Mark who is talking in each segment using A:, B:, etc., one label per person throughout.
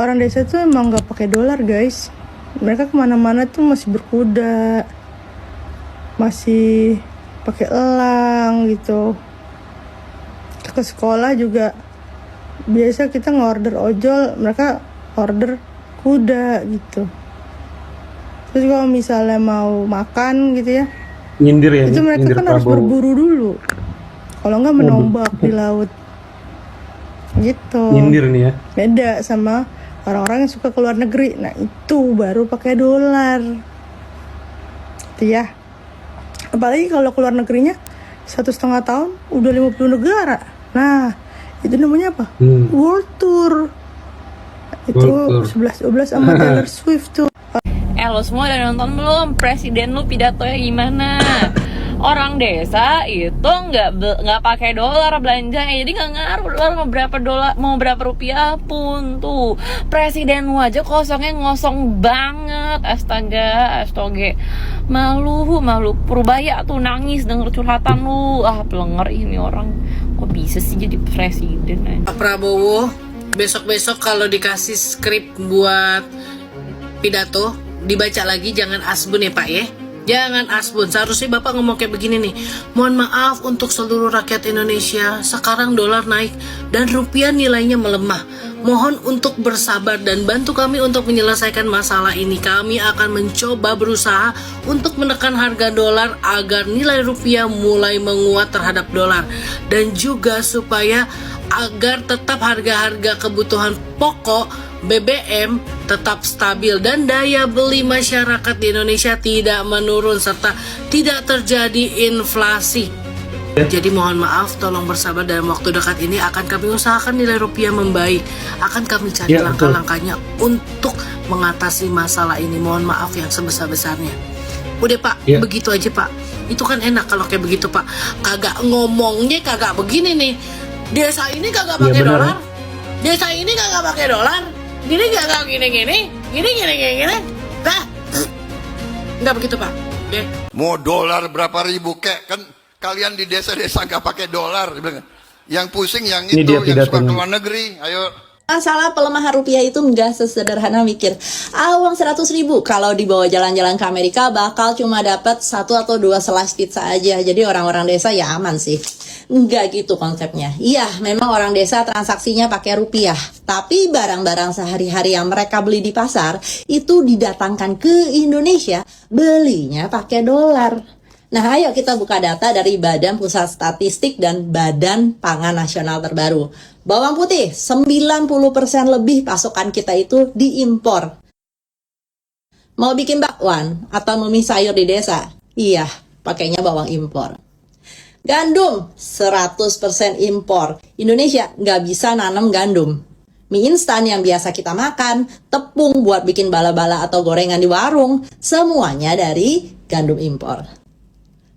A: orang desa tuh emang nggak pakai dolar guys. Mereka kemana-mana tuh masih berkuda, masih pakai elang gitu. Ke sekolah juga biasa kita ngorder ojol, mereka order kuda gitu. Terus kalau misalnya mau makan gitu ya,
B: Nyindir ya,
A: itu mereka
B: nyindir
A: kan harus
B: Prabowo.
A: berburu dulu, kalau nggak menombak di laut gitu.
B: Nyindir nih ya.
A: Beda sama orang-orang yang suka keluar negeri. Nah itu baru pakai dolar itu ya. Apalagi kalau keluar negerinya 1,5 tahun udah 50 negara. Nah itu namanya apa? World Tour. Itu
B: World Tour.
A: 11-12 sama Taylor Swift tuh.
C: Lo semua udah nonton belum presiden lu pidatonya gimana? Orang desa itu nggak pakai dolar belanjanya, jadi nggak ngaruh dolar mau berapa rupiah pun. Tuh presiden lu aja kosongnya ngosong banget, astaga. Malu Purbaya tuh nangis denger curhatan lu. Pelenger ini orang, kok bisa sih jadi presiden aja.
D: Pak Prabowo besok-besok kalau dikasih skrip buat pidato, dibaca lagi, jangan asbun ya Pak ya. Jangan asbun, seharusnya Bapak ngomong kayak begini nih. Mohon maaf untuk seluruh rakyat Indonesia, sekarang dolar naik dan rupiah nilainya melemah. Mohon untuk bersabar dan bantu kami untuk menyelesaikan masalah ini. Kami akan mencoba berusaha untuk menekan harga dolar agar nilai rupiah mulai menguat terhadap dolar. Dan juga supaya agar tetap harga-harga kebutuhan pokok BBM tetap stabil dan daya beli masyarakat di Indonesia tidak menurun serta tidak terjadi inflasi. Jadi mohon maaf, tolong bersabar, dalam waktu dekat ini akan kami usahakan nilai rupiah membaik. Akan kami cari langkah-langkahnya untuk mengatasi masalah ini. Mohon maaf yang sebesar-besarnya. Udah Pak, begitu aja Pak. Itu kan enak kalau kayak begitu Pak. Kagak ngomongnya kagak begini nih. Desa ini kagak pakai dolar. Desa ini kagak pakai dolar. Gini. Dah. Enggak begitu Pak. Okay.
E: Mau dolar berapa ribu kek, kan kalian di desa-desa nggak pakai dolar. Yang pusing yang
B: Ini
E: itu,
B: dia
E: yang suka
B: pidatonya.
E: keluar negeri. Ayo.
F: Masalah pelemahan rupiah itu nggak sesederhana mikir. Uang 100.000 kalau dibawa jalan-jalan ke Amerika bakal cuma dapat 1 atau 2 slice pizza aja. Jadi orang-orang desa ya aman sih. Nggak gitu konsepnya. Iya, memang orang desa transaksinya pakai rupiah. Tapi barang-barang sehari-hari yang mereka beli di pasar itu didatangkan ke Indonesia, belinya pakai dolar. Nah, ayo kita buka data dari Badan Pusat Statistik dan Badan Pangan Nasional terbaru. Bawang putih, 90% lebih pasokan kita itu diimpor. Mau bikin bakwan atau mie sayur di desa? Iya, pakainya bawang impor. Gandum, 100% impor. Indonesia nggak bisa nanam gandum. Mie instan yang biasa kita makan, tepung buat bikin bala-bala atau gorengan di warung, semuanya dari gandum impor.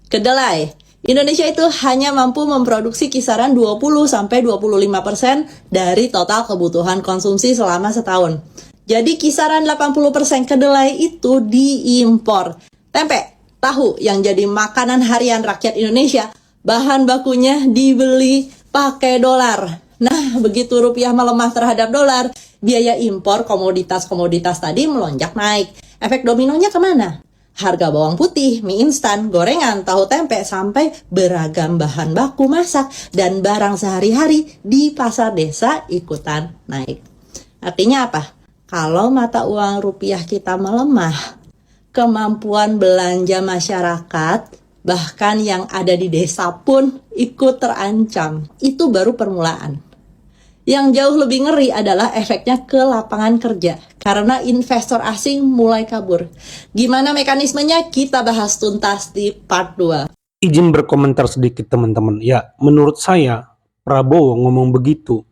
F: Kedelai, Indonesia itu hanya mampu memproduksi kisaran 20-25% dari total kebutuhan konsumsi selama setahun. Jadi kisaran 80% kedelai itu diimpor. Tempe, tahu yang jadi makanan harian rakyat Indonesia, bahan bakunya dibeli pakai dolar. Nah, begitu rupiah melemah terhadap dolar, biaya impor komoditas-komoditas tadi melonjak naik. Efek dominonya kemana? Harga bawang putih, mie instan, gorengan, tahu tempe, sampai beragam bahan baku masak dan barang sehari-hari di pasar desa ikutan naik. Artinya apa? Kalau mata uang rupiah kita melemah, kemampuan belanja masyarakat, bahkan yang ada di desa pun ikut terancam. Itu baru permulaan. Yang jauh lebih ngeri adalah efeknya ke lapangan kerja. Karena investor asing mulai kabur. Gimana mekanismenya? Kita bahas tuntas di part 2.
B: Izin berkomentar sedikit teman-teman. Ya, menurut saya Prabowo ngomong begitu,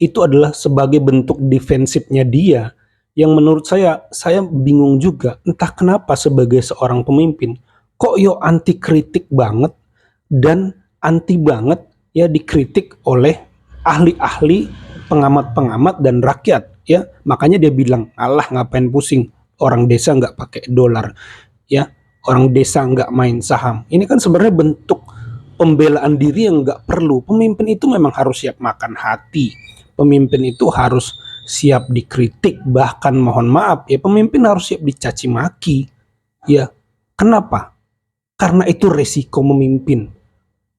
B: itu adalah sebagai bentuk defensifnya dia. Yang menurut saya bingung juga. Entah kenapa sebagai seorang pemimpin, kok anti kritik banget dan anti banget ya dikritik oleh ahli-ahli, pengamat-pengamat dan rakyat ya. Makanya dia bilang, alah ngapain pusing, orang desa nggak pakai dolar ya, orang desa nggak main saham. Ini kan sebenarnya bentuk pembelaan diri yang nggak perlu. Pemimpin itu memang harus siap makan hati, pemimpin itu harus siap dikritik, bahkan mohon maaf ya, pemimpin harus siap dicaci maki. Ya, kenapa? Karena itu resiko memimpin.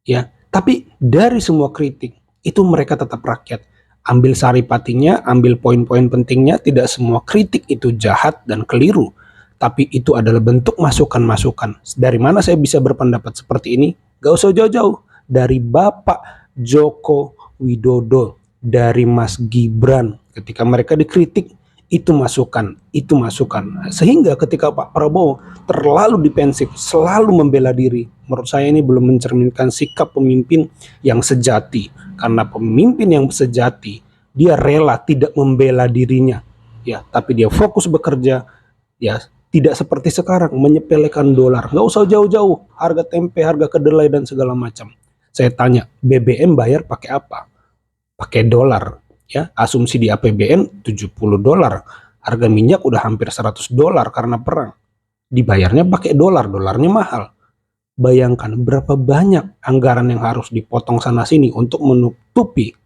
B: Ya, tapi dari semua kritik itu mereka tetap rakyat. Ambil saripatinya, ambil poin-poin pentingnya, tidak semua kritik itu jahat dan keliru. Tapi itu adalah bentuk masukan-masukan. Dari mana saya bisa berpendapat seperti ini? Gak usah jauh-jauh. Dari Bapak Joko Widodo, dari Mas Gibran, ketika mereka dikritik, itu masukan. Sehingga ketika Pak Prabowo terlalu defensif, selalu membela diri, menurut saya ini belum mencerminkan sikap pemimpin yang sejati. Karena pemimpin yang sejati, dia rela tidak membela dirinya, ya, tapi dia fokus bekerja, ya, tidak seperti sekarang menyepelekan dolar. Nggak usah jauh-jauh, harga tempe, harga kedelai dan segala macam. Saya tanya, BBM bayar pakai apa? Pakai dolar. Ya, asumsi di APBN 70 dolar. Harga minyak udah hampir 100 dolar karena perang. Dibayarnya pakai dolar, dolarnya mahal. Bayangkan berapa banyak anggaran yang harus dipotong sana sini untuk menutupi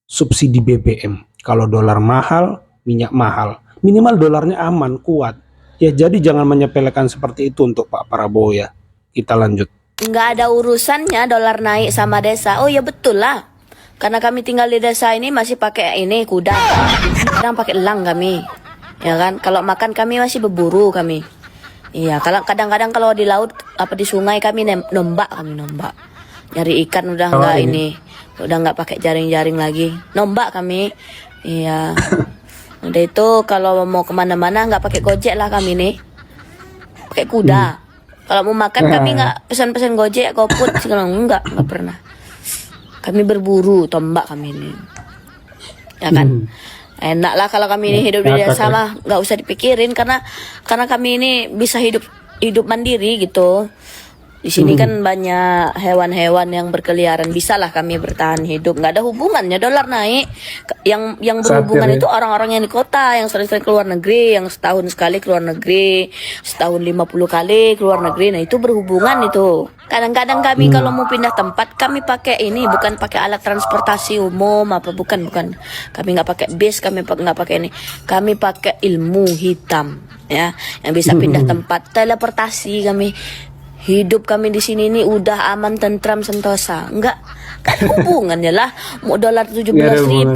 B: subsidi BBM. Kalau dolar mahal, minyak mahal. Minimal dolarnya aman, kuat. Ya, jadi jangan menyepelekan seperti itu untuk Pak Prabowo ya. Kita lanjut.
G: Nggak ada urusannya dolar naik sama desa. Oh ya betul lah. Karena kami tinggal di desa ini masih pakai ini kuda. Kadang pakai elang kami. Ya kan? Kalau makan kami masih berburu kami. Iya, kalau kadang-kadang kalau di laut apa di sungai kami nombak. Nyari ikan udah nggak ini. Udah nggak pakai jaring-jaring lagi. Nombak kami. Iya. Udah itu kalau mau kemana-mana nggak pakai gojek lah kami nih. Pakai kuda. Kalau mau makan kami nggak pesan-pesan gojek, GoFood segala nggak pernah. Kami berburu tombak kami ini, ya kan? Enak lah kalau kami ini hidup di desa mah nggak usah dipikirin karena kami ini bisa hidup mandiri gitu. Di sini kan banyak hewan-hewan yang berkeliaran, bisalah kami bertahan hidup. Nggak ada hubungannya dolar naik. Yang berhubungan itu orang-orang yang di kota, yang sering-sering keluar negeri, yang setahun sekali keluar negeri, setahun 50 kali keluar negeri. Nah itu berhubungan itu. Kadang-kadang kami kalau mau pindah tempat, kami pakai ini, bukan pakai alat transportasi umum apa, bukan. Kami nggak pakai bis, kami nggak pakai ini. Kami pakai ilmu hitam, ya, yang bisa pindah tempat, teleportasi kami. Hidup kami di sini ini udah aman, tentram, sentosa. Enggak hubungannya lah. Mau dolar 17.000,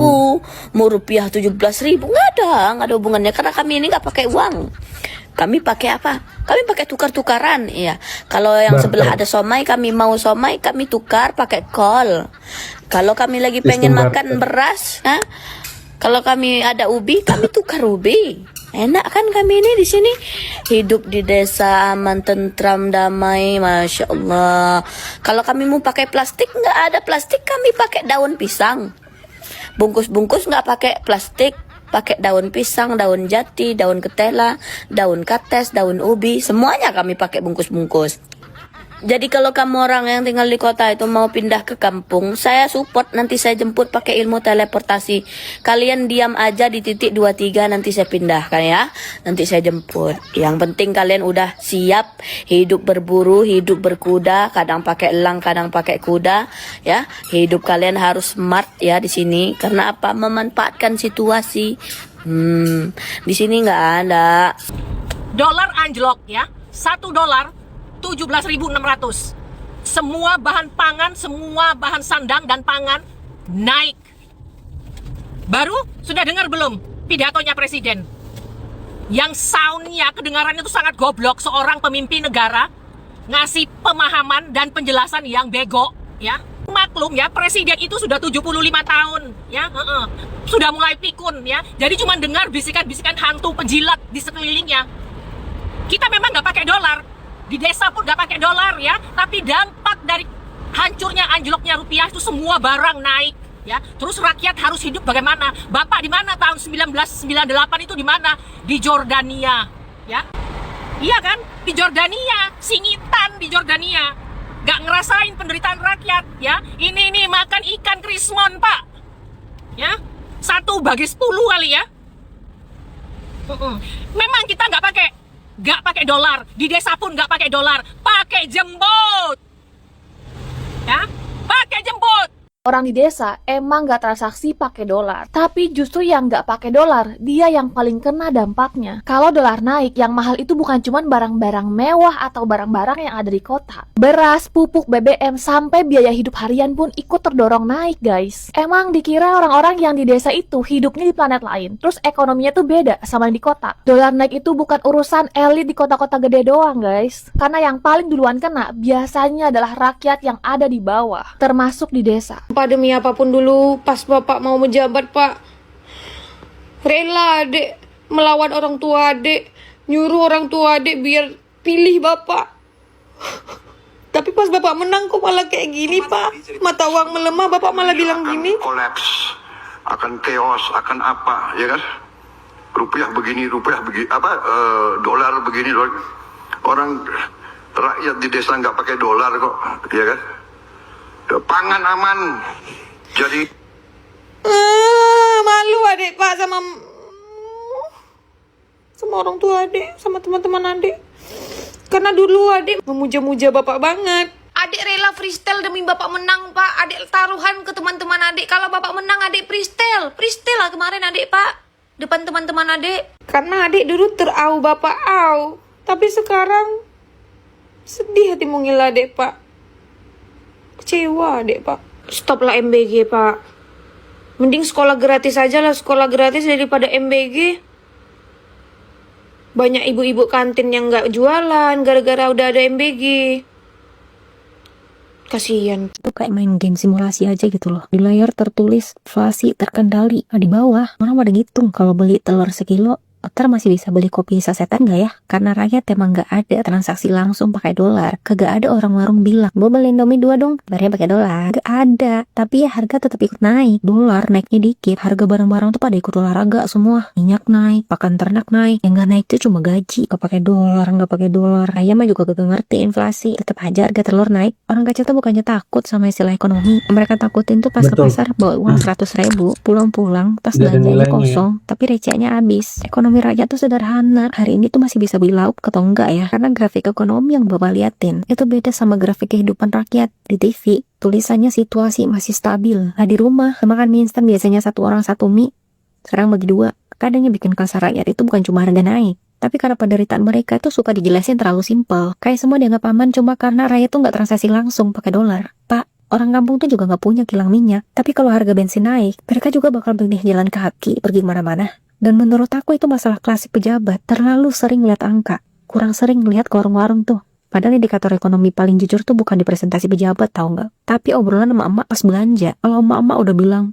G: mau rupiah 17.000, nggak ada hubungannya. Karena kami ini nggak pakai uang. Kami pakai apa? Kami pakai tukar-tukaran. Iya. Kalau yang sebelah ada somai, kami mau somai, kami tukar pakai kol. Kalau kami lagi pengen makan beras, kalau kami ada ubi, kami tukar ubi. Enak kan kami ini di sini hidup di desa aman, tentram, damai, masya Allah. Kalau kami mau pakai plastik, nggak ada plastik, kami pakai daun pisang. Bungkus-bungkus nggak pakai plastik, pakai daun pisang, daun jati, daun ketela, daun kates, daun ubi, semuanya kami pakai bungkus-bungkus. Jadi kalau kamu orang yang tinggal di kota itu mau pindah ke kampung, saya support, nanti saya jemput pakai ilmu teleportasi. Kalian diam aja di titik 23, nanti saya pindahkan ya. Nanti saya jemput. Yang penting kalian udah siap hidup berburu, hidup berkuda, kadang pakai elang, kadang pakai kuda, ya. Hidup kalian harus smart ya di sini. Karena apa? Memanfaatkan situasi. Di sini nggak ada.
H: Dolar anjlok ya. $1 17.600. Semua bahan pangan, semua bahan sandang dan pangan naik. Baru sudah dengar belum pidatonya presiden? Yang soundnya, kedengarannya itu sangat goblok. Seorang pemimpin negara ngasih pemahaman dan penjelasan yang bego, ya. Maklum ya, presiden itu sudah 75 tahun, ya. Sudah mulai pikun, ya. Jadi cuma dengar bisikan-bisikan hantu penjilat di sekelilingnya. Kita memang nggak pakai dolar. Di desa pun nggak pakai dolar ya, tapi dampak dari hancurnya anjloknya rupiah itu semua barang naik ya. Terus rakyat harus hidup bagaimana? Bapak di mana tahun 1998 itu di mana? Di Jordania ya. Iya kan? Di Jordania, singitan di Jordania. Nggak ngerasain penderitaan rakyat ya. Ini makan ikan krismon, Pak. Ya. 1/10 kali ya. Memang kita nggak pakai dolar, di desa pun nggak pakai dolar, pakai jembut, ya, pakai jembut.
I: orang di desa emang nggak transaksi pakai dolar. Tapi justru yang nggak pakai dolar, dia yang paling kena dampaknya. Kalau dolar naik, yang mahal itu bukan cuma barang-barang mewah atau barang-barang yang ada di kota. Beras, pupuk, BBM, sampai biaya hidup harian pun ikut terdorong naik, guys. Emang dikira orang-orang yang di desa itu hidupnya di planet lain, terus ekonominya tuh beda sama yang di kota. Dolar naik itu bukan urusan elit di kota-kota gede doang, guys. Karena yang paling duluan kena biasanya adalah rakyat yang ada di bawah, termasuk di desa.
J: Pak, demi apapun dulu, pas Bapak mau menjabat, Pak, rela Adek melawan orang tua Adek, nyuruh orang tua Adek biar pilih Bapak. Tapi pas Bapak menang kok malah kayak gini, Pak. Mata uang melemah, Bapak malah bilang gini.
E: Kolaps, akan chaos, akan apa, ya kan? Rupiah begini, dolar begini, dolar. Orang rakyat di desa nggak pakai dolar kok, ya kan? Pangan aman, jadi
J: Malu Adek, Pak, sama orang tua Adek, sama teman-teman Adek. Karena dulu Adek memuja-muja Bapak banget. Adek rela freestyle demi Bapak menang, Pak. Adek taruhan ke teman-teman Adek. Kalau Bapak menang, Adek freestyle lah kemarin Adek, Pak, depan teman-teman Adek. Karena Adek dulu terau Bapak au. Tapi sekarang sedih hati mungil Adek, Pak. Kecewa Adek, Pak. Stoplah MBG, Pak. Mending sekolah gratis aja lah, sekolah gratis daripada MBG. Banyak ibu-ibu kantin yang nggak jualan gara-gara udah ada MBG. Kasian.
K: Itu kayak main game simulasi aja gitu loh. Di layar tertulis inflasi terkendali. Nah, di bawah orang pada ngitung kalau beli telur sekilo, ntar masih bisa beli kopi sasetan nggak ya? Karena rakyat emang nggak ada transaksi langsung pakai dolar. Kagak ada orang warung bilang, mau beli Indomie 2 dong, bayarnya pakai dolar. Gak ada. Tapi ya harga tetap ikut naik. Dolar naiknya dikit, harga barang-barang tuh pada ikut olahraga semua. Minyak naik, pakan ternak naik. Yang nggak naik tuh cuma gaji. Gak pakai dolar. Ayam mah juga gak ngerti inflasi. Tetap aja harga telur naik. Orang kecil tuh bukannya takut sama istilah ekonomi. Mereka takutin tuh pas ke pasar bawa uang 100.000, pulang-pulang tas belanjanya kosong, tapi recehnya habis. Ekonomi rakyat tuh sederhana. Hari ini tuh masih bisa beli lauk atau enggak ya? Karena grafik ekonomi yang Bapak liatin itu beda sama grafik kehidupan rakyat di TV. Tulisannya situasi masih stabil. Nah, di rumah makan mie instan biasanya satu orang satu mie, sekarang bagi 2. Kadangnya bikin kasar rakyat itu bukan cuma harga naik, tapi karena penderitaan mereka itu suka dijelasin terlalu simpel. Kayak semua dianggap aman cuma karena rakyat tuh nggak transaksi langsung pakai dolar. Pak, orang kampung tuh juga nggak punya kilang minyak. Tapi kalau harga bensin naik, mereka juga bakal pilih jalan kaki pergi kemana-mana. Dan menurut aku itu masalah klasik pejabat, terlalu sering lihat angka, kurang sering lihat ke warung-warung tuh. Padahal indikator ekonomi paling jujur tuh bukan di presentasi pejabat, tau nggak? Tapi obrolan sama emak pas belanja. Kalau emak-emak udah bilang,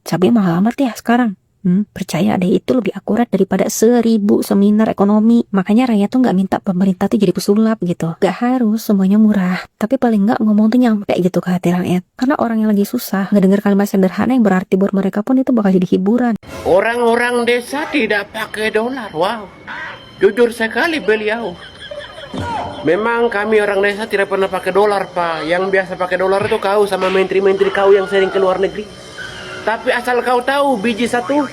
K: cabai mahal amat ya sekarang. Percaya deh, itu lebih akurat daripada 1000 seminar ekonomi. Makanya rakyat tuh nggak minta pemerintah tuh jadi pesulap gitu. Gak harus semuanya murah, tapi paling nggak ngomong tuh nyampe gitu ke hati rakyat. Karena orang yang lagi susah ngedenger kalimat sederhana yang berarti buat mereka pun itu bakal jadi hiburan.
L: Orang-orang desa tidak pakai dolar. Wow, jujur sekali beliau. Memang kami orang desa tidak pernah pakai dolar, Pak. Yang biasa pakai dolar itu kau sama menteri-menteri kau yang sering ke luar negeri. Tapi asal kau tahu biji satu,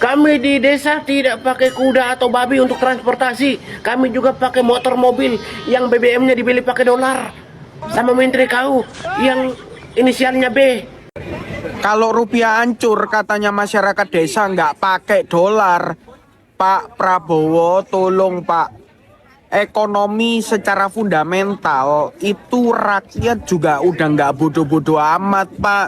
L: kami di desa tidak pakai kuda atau babi untuk transportasi. Kami juga pakai motor mobil yang BBM-nya dibeli pakai dolar. Sama menteri kau yang inisialnya B.
M: Kalau rupiah hancur, katanya masyarakat desa nggak pakai dolar. Pak Prabowo, tolong Pak. Ekonomi secara fundamental itu rakyat juga udah nggak bodoh-bodoh amat, Pak.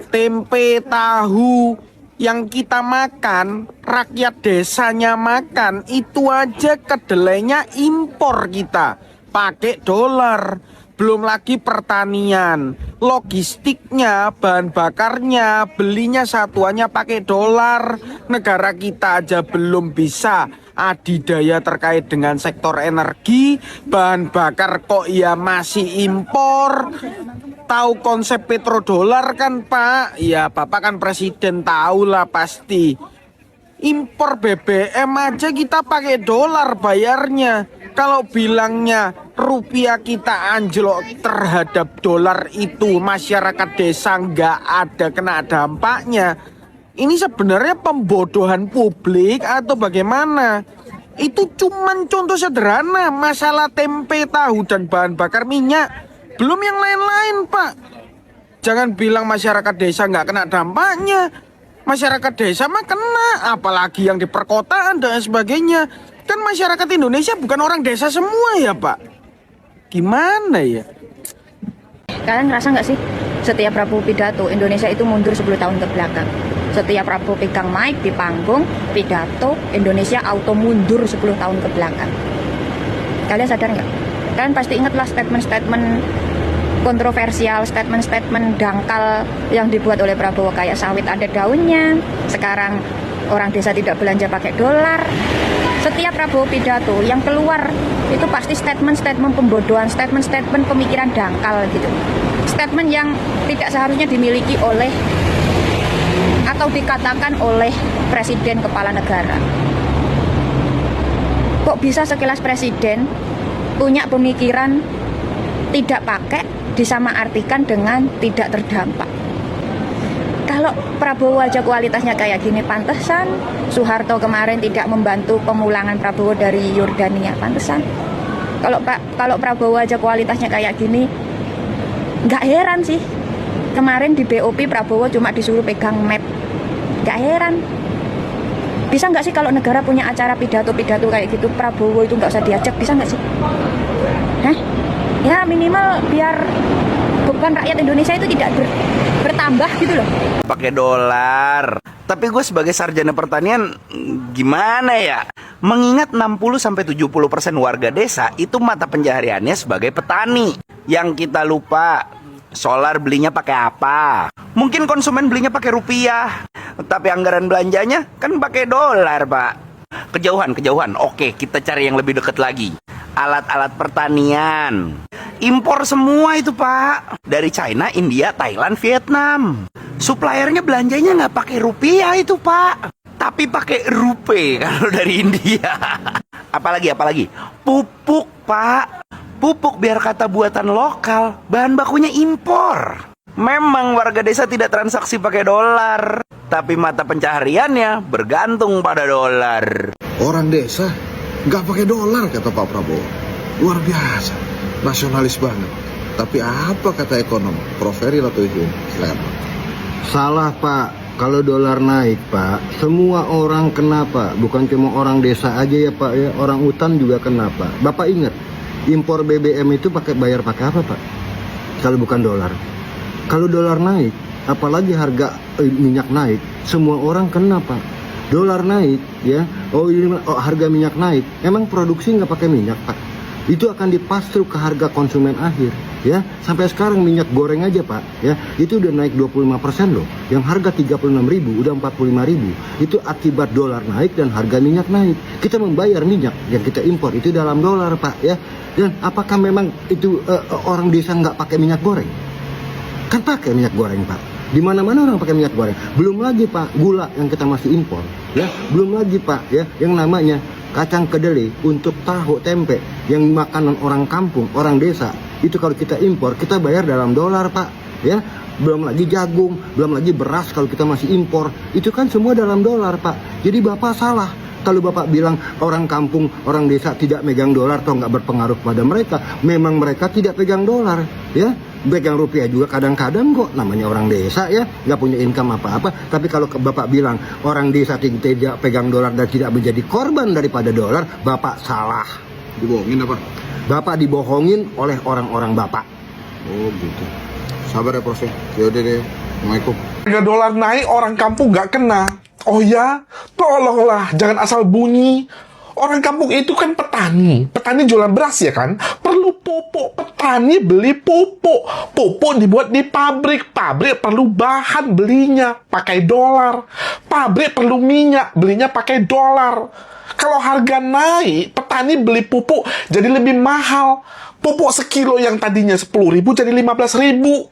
M: Tempe, tahu yang kita makan, rakyat desanya makan, itu aja kedelainya impor kita, pakai dolar. Belum lagi pertanian, logistiknya, bahan bakarnya, belinya satuannya pakai dolar. Negara kita aja belum bisa adidaya terkait dengan sektor energi, bahan bakar kok ya masih impor. Tahu konsep petrodolar kan Pak? Ya Bapak kan presiden, tahu lah pasti. Impor BBM aja kita pakai dolar bayarnya. Kalau bilangnya rupiah kita anjlok terhadap dolar itu masyarakat desa nggak ada kena dampaknya. Ini sebenarnya pembodohan publik atau bagaimana? Itu cuman contoh sederhana masalah tempe, tahu, dan bahan bakar minyak. Belum yang lain-lain Pak. Jangan bilang masyarakat desa nggak kena dampaknya. Masyarakat desa mah kena, apalagi yang di perkotaan dan sebagainya. Kan masyarakat Indonesia bukan orang desa semua ya Pak. Gimana ya?
N: Kalian ngerasa nggak sih setiap Prabowo pidato Indonesia itu mundur 10 tahun ke belakang? Setiap Prabowo pegang mic di panggung pidato Indonesia auto mundur 10 tahun ke belakang. Kalian sadar nggak? Kalian pasti ingatlah statement-statement kontroversial, statement-statement dangkal yang dibuat oleh Prabowo, kayak sawit ada daunnya, sekarang orang desa tidak belanja pakai dolar. Setiap Prabowo pidato yang keluar itu pasti statement-statement pembodohan, statement-statement pemikiran dangkal gitu. Statement yang tidak seharusnya dimiliki oleh atau dikatakan oleh presiden kepala negara. Kok bisa sekilas presiden punya pemikiran tidak pakai disamaartikan dengan tidak terdampak? Kalau Prabowo aja kualitasnya kayak gini, pantesan Soeharto kemarin tidak membantu pemulangan Prabowo dari Yordania, pantesan. Kalau Prabowo aja kualitasnya kayak gini, nggak heran sih kemarin di BOP Prabowo cuma disuruh pegang map. Nggak heran. Bisa nggak sih kalau negara punya acara pidato-pidato kayak gitu, Prabowo itu nggak usah diajak, bisa nggak sih? Hah? Ya minimal biar beban rakyat Indonesia itu tidak bertambah gitu loh.
O: Pakai dolar. Tapi gue sebagai sarjana pertanian gimana ya? Mengingat 60-70% warga desa itu mata pencahariannya sebagai petani. Yang kita lupa, solar belinya pakai apa? Mungkin konsumen belinya pakai rupiah, tapi anggaran belanjanya kan pakai dolar, Pak. Kejauhan. Oke, kita cari yang lebih dekat lagi. Alat-alat pertanian. Impor semua itu, Pak. Dari China, India, Thailand, Vietnam. Suppliernya belanjanya nggak pakai rupiah itu, Pak. Tapi pakai rupiah kalau dari India. Apalagi? Pupuk, Pak. Pupuk biar kata buatan lokal. Bahan bakunya impor. Memang warga desa tidak transaksi pakai dolar, tapi mata pencahariannya bergantung pada dolar.
P: Orang desa nggak pakai dolar, kata Pak Prabowo. Luar biasa, nasionalis banget. Tapi apa kata ekonom Prof. Heri Latoihin? Silakan.
Q: Salah Pak, kalau dolar naik Pak, semua orang kena Pak. Bukan cuma orang desa aja ya Pak ya, orang hutan juga kena Pak. Bapak ingat, impor BBM itu bayar pakai apa Pak? Kalau bukan dolar. Kalau dolar naik, apalagi harga minyak naik, semua orang kena Pak. Dolar naik ya, harga minyak naik, emang produksi nggak pakai minyak Pak. Itu akan dipastru ke harga konsumen akhir ya. Sampai sekarang minyak goreng aja Pak ya, itu udah naik 25% loh. Yang harga 36.000 udah 45.000. Itu akibat dolar naik dan harga minyak naik. Kita membayar minyak yang kita impor itu dalam dolar Pak ya. Dan apakah memang itu orang desa nggak pakai minyak goreng? Kan pakai minyak goreng Pak. Di mana-mana orang pakai minyak goreng. Belum lagi Pak, gula yang kita masih impor ya. Belum lagi Pak ya, yang namanya kacang kedelai untuk tahu tempe yang makanan orang kampung, orang desa. Itu kalau kita impor, kita bayar dalam dolar Pak ya. Belum lagi jagung, belum lagi beras kalau kita masih impor. Itu kan semua dalam dolar Pak. Jadi Bapak salah kalau Bapak bilang orang kampung, orang desa tidak megang dolar atau nggak berpengaruh pada mereka. Memang mereka tidak pegang dolar ya. Pegang rupiah juga kadang-kadang kok, namanya orang desa ya, nggak punya income apa-apa. Tapi kalau Bapak bilang orang desa tidak pegang dolar dan tidak menjadi korban daripada dolar, Bapak salah.
P: Dibohongin apa?
Q: Bapak dibohongin oleh orang-orang Bapak.
P: Oh gitu. Sabar ya Prof. Yaudah deh. Assalamualaikum.
R: Harga dolar naik, orang kampung nggak kena. Oh ya, tolonglah, jangan asal bunyi. Orang kampung itu kan petani. Petani jualan beras ya kan? Perlu pupuk. Petani beli pupuk. Pupuk dibuat di pabrik. Pabrik perlu bahan, belinya pakai dolar. Pabrik perlu minyak, belinya pakai dolar. Kalau harga naik, petani beli pupuk jadi lebih mahal. Pupuk sekilo yang tadinya 10.000 jadi 15.000.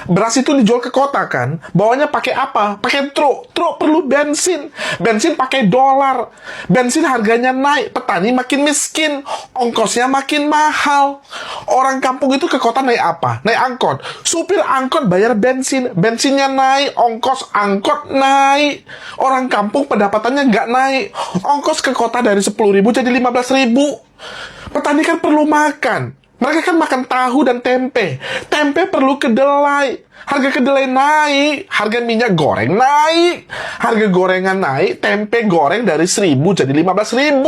R: Beras itu dijual ke kota kan, bawanya pakai apa? Pakai truk. Truk perlu bensin. Bensin pakai dolar. Bensin harganya naik, petani makin miskin, ongkosnya makin mahal. Orang kampung itu ke kota naik apa? Naik angkot. Supir angkot bayar bensin, bensinnya naik, ongkos angkot naik. Orang kampung pendapatannya nggak naik, ongkos ke kota dari 10.000 jadi 15.000. Petani kan perlu makan. Mereka kan makan tahu dan tempe. Tempe perlu kedelai. Harga kedelai naik, harga minyak goreng naik, harga gorengan naik, tempe goreng dari 1.000 jadi 15.000.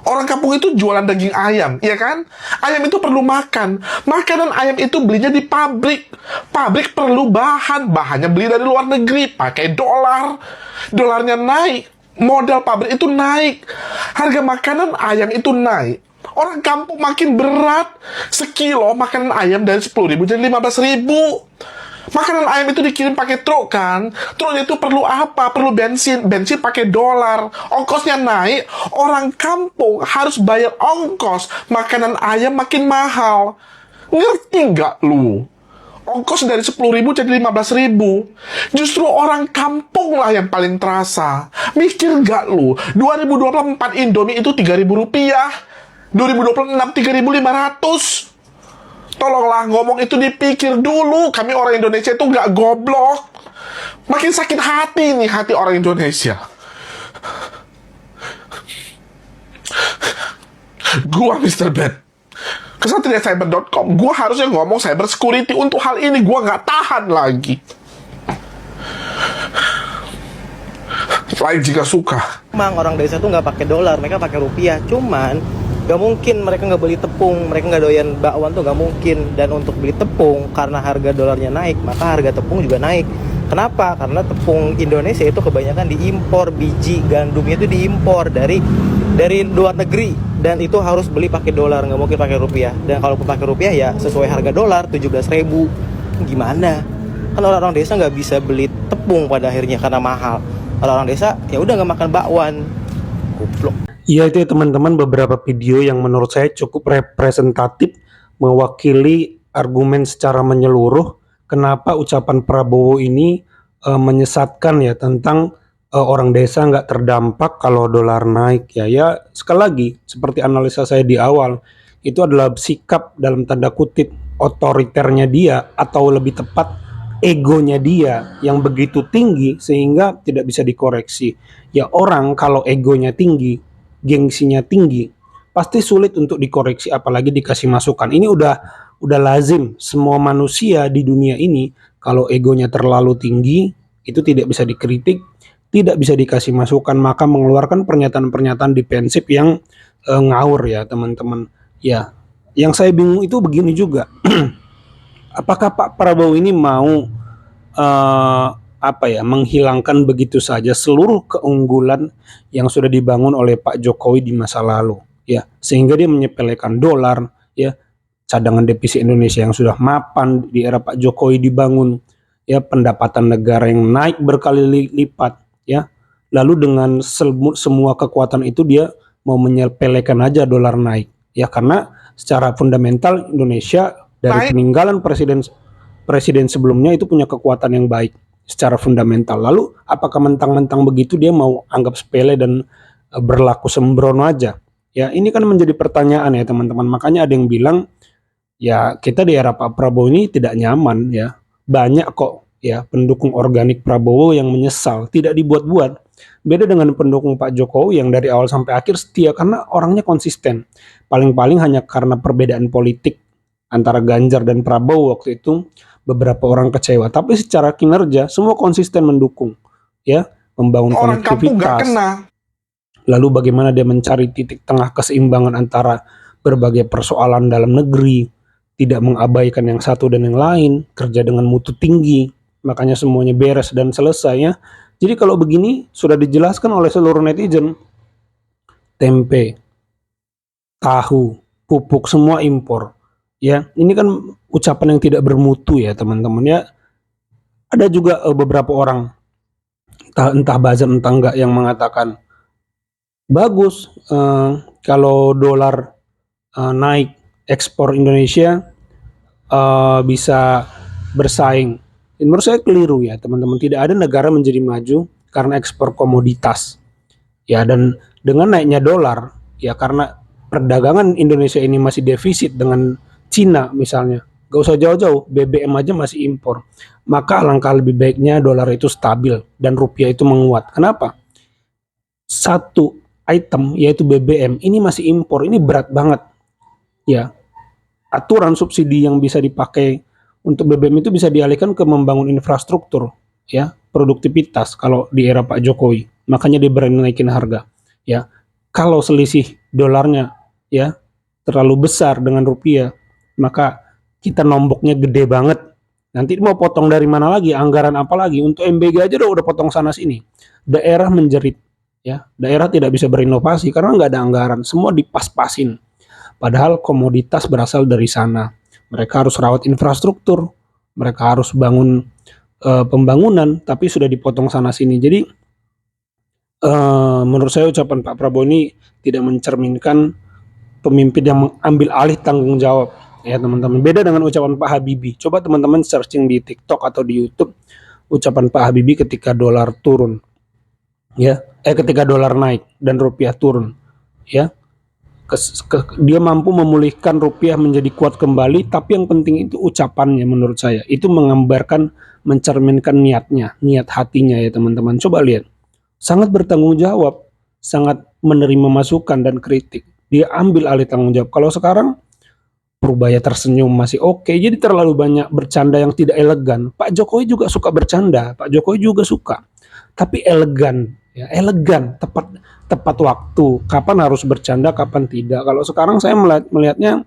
R: Orang kampung itu jualan daging ayam, ya kan? Ayam itu perlu makan. Makanan ayam itu belinya di pabrik. Pabrik perlu bahan. Bahannya beli dari luar negeri, pakai dolar. Dolarnya naik, modal pabrik itu naik. Harga makanan ayam itu naik. Orang kampung makin berat. Sekilo makanan ayam dari 10.000 jadi 15.000. Makanan ayam itu dikirim pakai truk kan. Truknya itu perlu apa? Perlu bensin. Bensin pakai dolar. Ongkosnya naik. Orang kampung harus bayar ongkos. Makanan ayam makin mahal. Ngerti nggak lu? Ongkos dari 10.000 jadi 15.000. Justru orang kampung lah yang paling terasa. Mikir nggak lu? 2024 Indomie itu 3.000 rupiah. 2026 3.500. Tolonglah ngomong itu dipikir dulu. Kami orang Indonesia itu nggak goblok. Makin sakit hati nih hati orang Indonesia. Gua Mr. Ben, kesatriacyber.com. Gua harusnya ngomong cyber security. Untuk hal ini gua nggak tahan lagi. Lain jika suka.
S: Emang orang desa tuh nggak pakai dolar, mereka pakai rupiah. Cuman gak mungkin mereka nggak beli tepung, mereka nggak doyan bakwan tuh gak mungkin. Dan untuk beli tepung, karena harga dolarnya naik, maka harga tepung juga naik. Kenapa? Karena tepung Indonesia itu kebanyakan diimpor, biji gandumnya itu diimpor dari luar negeri, dan itu harus beli pakai dolar, nggak mungkin pakai rupiah. Dan kalau pakai rupiah ya sesuai harga dolar 17.000. Gimana? Kan orang-orang desa nggak bisa beli tepung pada akhirnya karena mahal. Kalau orang desa ya udah nggak makan bakwan. Goblok.
B: Iya, itu ya teman-teman, beberapa video yang menurut saya cukup representatif, mewakili argumen secara menyeluruh kenapa ucapan Prabowo ini menyesatkan ya tentang orang desa nggak terdampak kalau dolar naik ya. Ya sekali lagi seperti analisa saya di awal, itu adalah sikap dalam tanda kutip otoriternya dia, atau lebih tepat egonya dia yang begitu tinggi sehingga tidak bisa dikoreksi. Ya orang kalau egonya tinggi, gengsinya tinggi, pasti sulit untuk dikoreksi, apalagi dikasih masukan. Ini udah lazim semua manusia di dunia ini, kalau egonya terlalu tinggi itu tidak bisa dikritik, tidak bisa dikasih masukan, maka mengeluarkan pernyataan-pernyataan defensif yang ngawur ya teman-teman. Ya, yang saya bingung itu begini juga. Apakah Pak Prabowo ini mau menghilangkan begitu saja seluruh keunggulan yang sudah dibangun oleh Pak Jokowi di masa lalu ya, sehingga dia menyepelekan dolar ya, cadangan devisa Indonesia yang sudah mapan di era Pak Jokowi dibangun ya, pendapatan negara yang naik berkali lipat ya, lalu dengan semua kekuatan itu dia mau menyepelekan aja dolar naik ya, karena secara fundamental Indonesia dari peninggalan presiden sebelumnya itu punya kekuatan yang baik secara fundamental. Lalu apakah mentang-mentang begitu dia mau anggap sepele dan berlaku sembrono aja? Ya ini kan menjadi pertanyaan ya teman-teman. Makanya ada yang bilang ya kita di era Pak Prabowo ini tidak nyaman ya. Banyak kok ya pendukung organik Prabowo yang menyesal, tidak dibuat-buat. Beda dengan pendukung Pak Jokowi yang dari awal sampai akhir setia karena orangnya konsisten. Paling-paling hanya karena perbedaan politik antara Ganjar dan Prabowo waktu itu beberapa orang kecewa, tapi secara kinerja semua konsisten mendukung ya, membangun
R: Orang kampung nggak
B: konektivitas.
R: kena.
B: Lalu bagaimana dia mencari titik tengah keseimbangan antara berbagai persoalan dalam negeri, tidak mengabaikan yang satu dan yang lain, kerja dengan mutu tinggi, makanya semuanya beres dan selesai ya. Jadi kalau begini sudah dijelaskan oleh seluruh netizen, tempe, tahu, pupuk semua impor. Ya, ini kan ucapan yang tidak bermutu ya teman-teman ya. Ada juga beberapa orang entah buzzer entah enggak yang mengatakan bagus kalau dolar naik, ekspor Indonesia bisa bersaing. Menurut saya keliru ya teman-teman. Tidak ada negara menjadi maju karena ekspor komoditas ya, dan dengan naiknya dolar ya, karena perdagangan Indonesia ini masih defisit dengan Cina misalnya, gak usah jauh-jauh, BBM aja masih impor, maka alangkah lebih baiknya dolar itu stabil dan rupiah itu menguat. Kenapa? Satu item yaitu BBM ini masih impor, ini berat banget ya, aturan subsidi yang bisa dipakai untuk BBM itu bisa dialihkan ke membangun infrastruktur, ya, produktivitas kalau di era Pak Jokowi. Makanya dia berani naikin harga, ya. Kalau selisih dolarnya, ya, terlalu besar dengan rupiah, maka kita nomboknya gede banget. Nanti mau potong dari mana lagi? Anggaran apa lagi? Untuk MBG aja udah potong sana sini. Daerah menjerit, ya. Daerah tidak bisa berinovasi karena nggak ada anggaran. Semua dipas-pasin. Padahal komoditas berasal dari sana. Mereka harus rawat infrastruktur, mereka harus bangun pembangunan, tapi sudah dipotong sana sini. Jadi menurut saya ucapan Pak Prabowo ini tidak mencerminkan pemimpin yang mengambil alih tanggung jawab, ya teman-teman. Beda dengan ucapan Pak Habibie. Coba teman-teman searching di TikTok atau di YouTube ucapan Pak Habibie ketika dolar turun, ya, ketika dolar naik dan rupiah turun, ya. Dia mampu memulihkan rupiah menjadi kuat kembali, tapi yang penting itu ucapannya menurut saya. Itu menggambarkan, mencerminkan niatnya, niat hatinya ya teman-teman. Coba lihat. Sangat bertanggung jawab, sangat menerima masukan dan kritik. Dia ambil alih tanggung jawab. Kalau sekarang Purbaya tersenyum masih oke, jadi terlalu banyak bercanda yang tidak elegan. Pak Jokowi juga suka bercanda, Pak Jokowi juga suka. Tapi elegan, ya, elegan, tepat waktu. Kapan harus bercanda, kapan tidak. Kalau sekarang saya melihatnya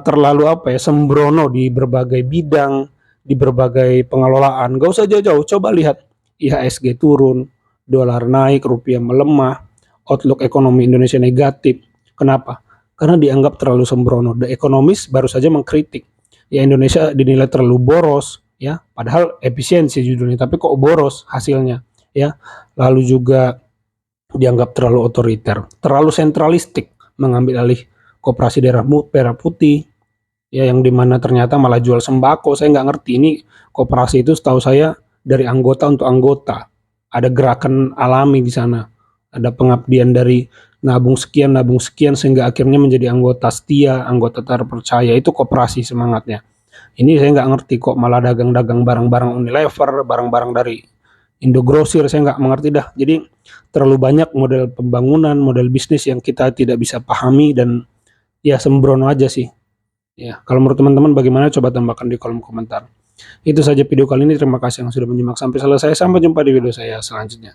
B: terlalu sembrono di berbagai bidang, di berbagai pengelolaan. Gak usah jauh-jauh, coba lihat IHSG turun, dolar naik, rupiah melemah, outlook ekonomi Indonesia negatif. Kenapa? Karena dianggap terlalu sembrono. The Economist baru saja mengkritik, ya, Indonesia dinilai terlalu boros, ya, padahal efisiensi judulnya, tapi kok boros hasilnya, ya. Lalu juga dianggap terlalu otoriter, terlalu sentralistik, mengambil alih koperasi daerah merah putih, ya, yang dimana ternyata malah jual sembako. Saya nggak ngerti, ini koperasi itu setahu saya dari anggota untuk anggota, ada gerakan alami di sana, ada pengabdian dari nabung sekian sehingga akhirnya menjadi anggota setia, anggota terpercaya. Itu koperasi semangatnya. Ini saya nggak ngerti kok malah dagang-dagang barang-barang Unilever, barang-barang dari Indogrosir, saya nggak mengerti dah. Jadi terlalu banyak model pembangunan, model bisnis yang kita tidak bisa pahami dan ya sembrono aja sih. Ya, kalau menurut teman-teman bagaimana, coba tambahkan di kolom komentar. Itu saja video kali ini, terima kasih yang sudah menyimak sampai selesai. Sampai jumpa di video saya selanjutnya.